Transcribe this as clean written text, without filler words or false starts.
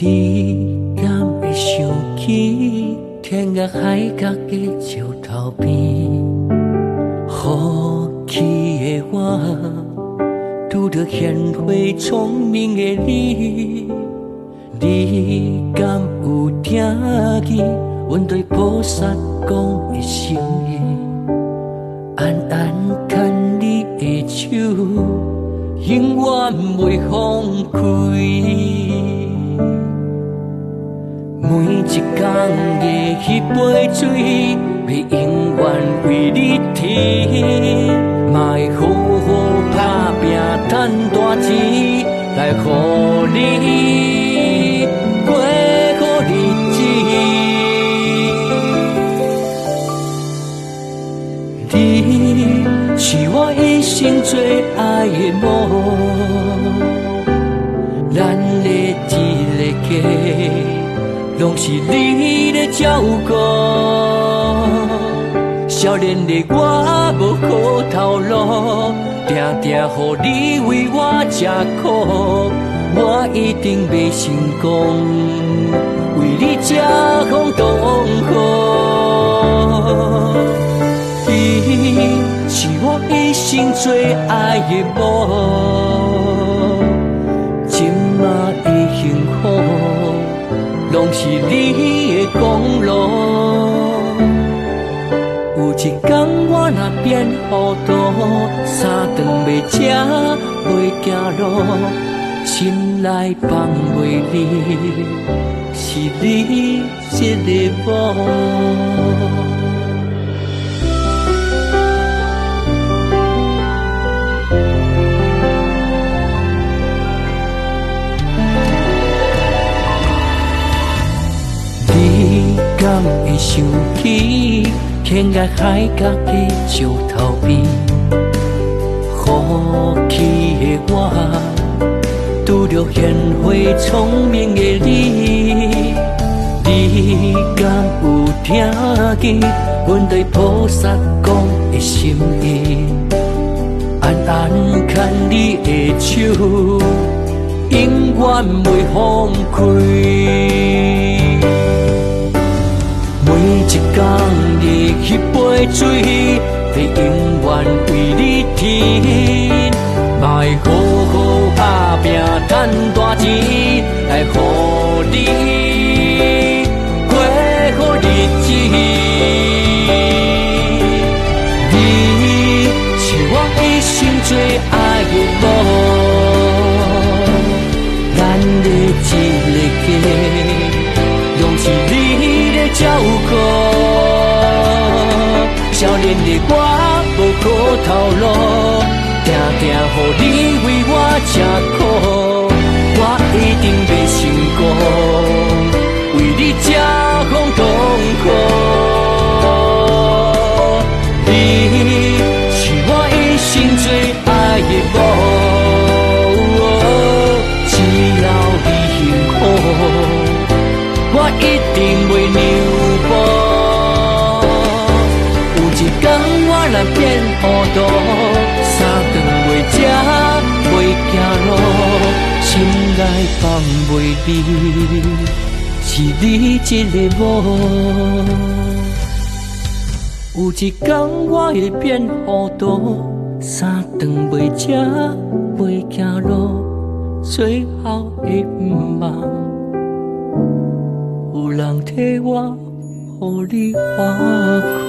你敢会想起天涯海角的石头边，好奇的我，拄着贤惠聪明的你，你敢有听见阮对菩萨讲的心意？暗暗牵你的手，永远袂放开。每一天的迄杯水，要永远为你甜。嘛会好好打拼，赚大钱，来予你过好日子。你是我一生最爱的某，咱的一个家，拢是你在照顾。少年的我无好头路，定定予你为我吃苦，我一定袂成功，为你遮风挡雨。你是我一生最爱的某，今仔的幸福，拢是你的功劳。有一天我若变糊涂，三顿袂食袂行路，心内放袂你，是你一个某。你敢会想起天涯海角的石头边？好奇的我，拄着贤惠聪明的你，你敢有听见阮对菩萨讲的心意？暗暗牵你的手，永远袂放开。每一天的迄杯水，要永远为你甜。嘛会好好打拼，赚大钱，来予你过好日子。你是我一生最爱的某，咱的一个家，拢是你在照顾。少年的我无好头路，定定予你为我吃苦，我一定袂成功，为你遮风挡雨。你是我一生最爱的某，只要你幸福，我一定袂让步。有一天我若变糊涂，三顿袂食袂行路，心内放袂你，是你一个某。有一天我会变糊涂，三顿袂食袂行路，最后会毋忘，有人替我予你花苦。